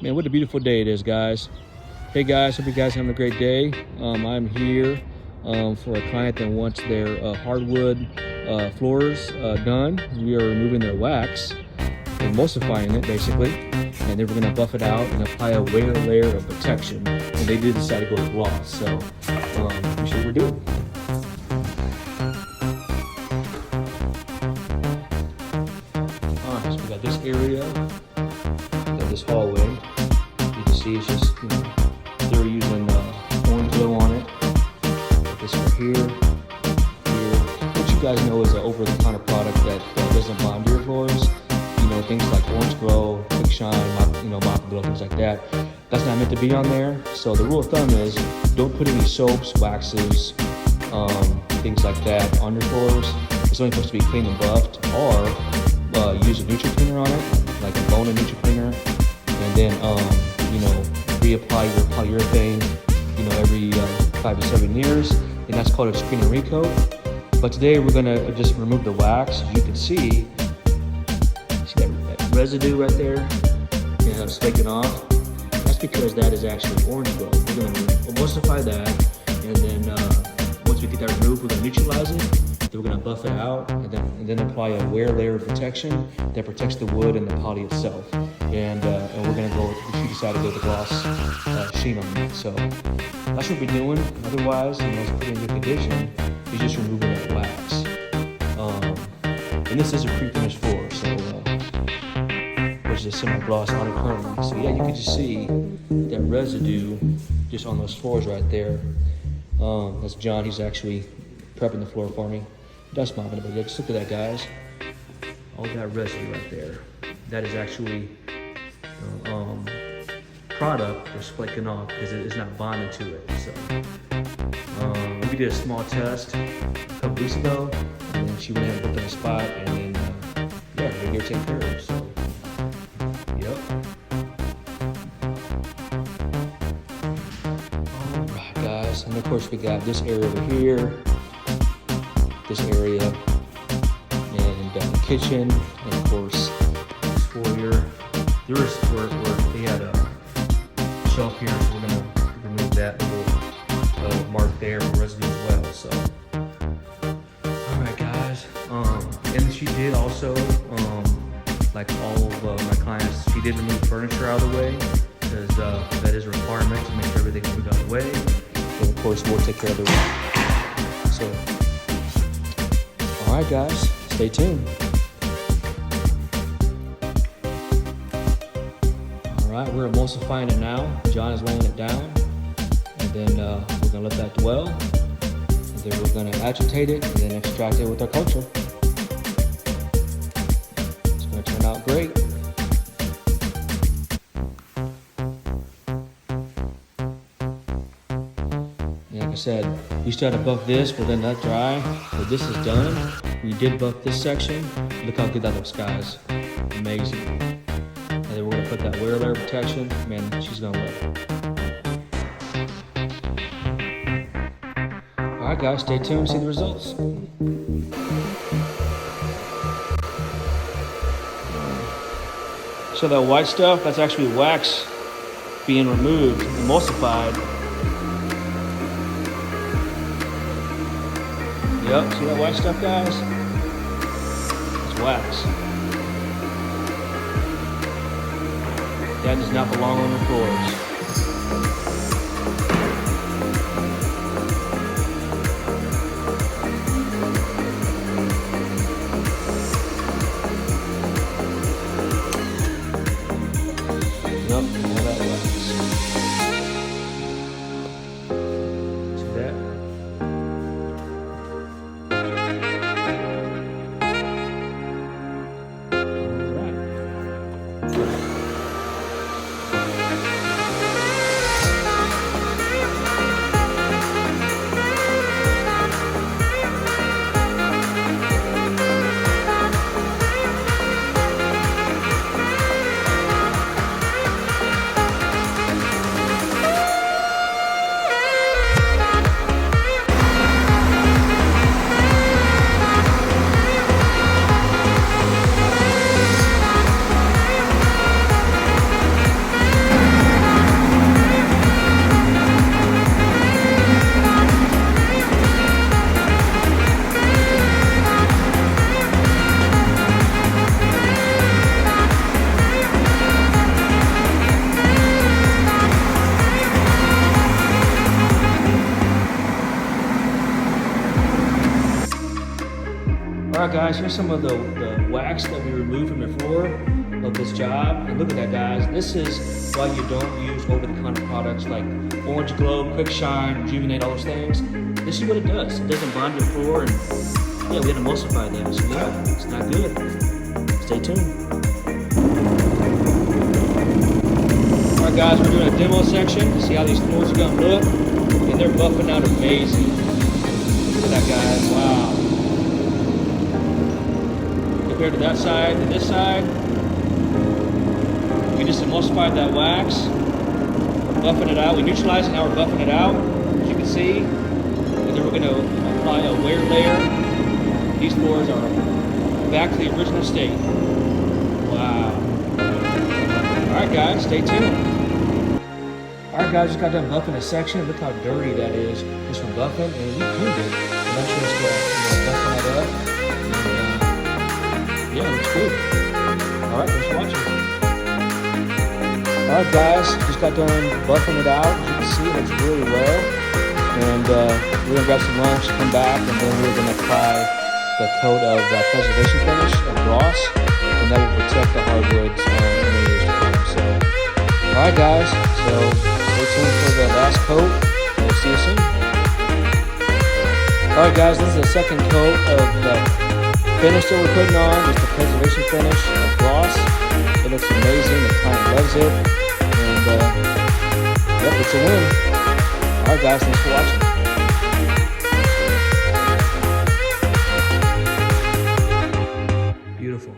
Man, what a beautiful day it is, guys. Hey guys, hope you guys are having a great day. I'm here for a client that wants their hardwood floors done. We are removing their wax and emulsifying it basically, and then we're going to buff it out and apply a layer of protection. And they did decide to go with gloss, so we see what we're doing. So we got this area, got this hallway. You can see it's just, they're using orange glow on it. Like this right here. What you guys know is an over-the-counter product that doesn't bond to your floors. Things like orange glow, quick shine, mop glow, things like that. That's not meant to be on there. So the rule of thumb is don't put any soaps, waxes, things like that on your floors. It's only supposed to be clean and buffed, or use a neutral cleaner on it, like a Bona neutral cleaner, and then reapply your polyurethane, every 5 to 7 years, and that's called a screen and recoat. But today we're gonna just remove the wax. As you can see that residue right there, and how it's flaking off. That's because that is actually orange glow. We're gonna emulsify that, and then once we get that removed, we're gonna neutralize it. Then we're gonna buff it out, and then apply a wear layer of protection that protects the wood and the poly itself. And we're gonna go. We decided to go with the gloss sheen on it. So that's what we're doing. Otherwise, it's pretty in good condition. You're just removing that wax. And this is a pre-finished floor, so which is a semi-gloss on it currently. So yeah, you can just see that residue just on those floors right there. That's John. He's actually prepping the floor for me. Dust mopping it, but yeah, just look at that, guys. All that residue right there. That is actually product that's flaking off because it is not bonded to it. So we did a small test a couple weeks ago, and then she went ahead and booked on the spot, and then we're here to take care of it. So yep. All right, guys, and of course we got this area over here, this area, and the kitchen, and of course this foyer. There was where they had a shelf here, so we're gonna remove that little mark there for residue as well. So, all right, guys. And she did also, like all of my clients, she did remove furniture out of the way because that is a requirement to make sure everything's moved out of the way. And of course, we'll take care of the rest. So, all right, guys, stay tuned. All right, we're emulsifying it now. John is laying it down, and then we're gonna let that dwell, and then we're gonna agitate it and then extract it with our culture. It's gonna turn out great. And like I said, we started to buff this, but then let dry. So this is done. We did buff this section. Look how good that looks, guys. Amazing. And then we're gonna put that wear layer protection. Man, she's gonna love it. All right, guys, stay tuned, see the results. So that white stuff, that's actually wax being removed, emulsified. Yep, see that white stuff, guys? It's wax. That does not belong on the floors. Yep, all that wax. See that? All right. guys, here's some of the wax that we removed from the floor of this job. And look at that, guys. This is why you don't use over-the-counter products like Orange Glow, Quick Shine, Rejuvenate, all those things. This is what it does. It doesn't bond your floor, and yeah, we had to emulsify that. So yeah, it's not good. Stay tuned. All right, guys, we're doing a demo section to see how these floors are gonna look, and they're buffing out amazing. Look at that, guys. Wow. Compared to that side to this side, we just emulsified that wax. We're buffing it out. We neutralized it, now we're buffing it out, as you can see. And then we're going to apply a wear layer. These floors are back to the original state. Wow. Alright guys, stay tuned. Alright guys, just got done buffing a section. Look how dirty that is just from buffing, and we cleaned it. And that's just buffing that up. And, yeah, it looks good. Alright, thanks for watching. Alright guys, just got done buffing it out. As you can see, it looks really well. And we're going to grab some lunch, come back, and then we're going to apply the coat of preservation finish of gloss. And that will protect the hardwoods in the years to come. So, alright guys, so stay tuned for the last coat, and we'll see you soon. Alright guys, this is the second coat of the finish that we're putting on. It's the preservation finish of gloss. It looks amazing. The client loves it. And yep, it's a win. Alright guys, thanks for watching. Beautiful.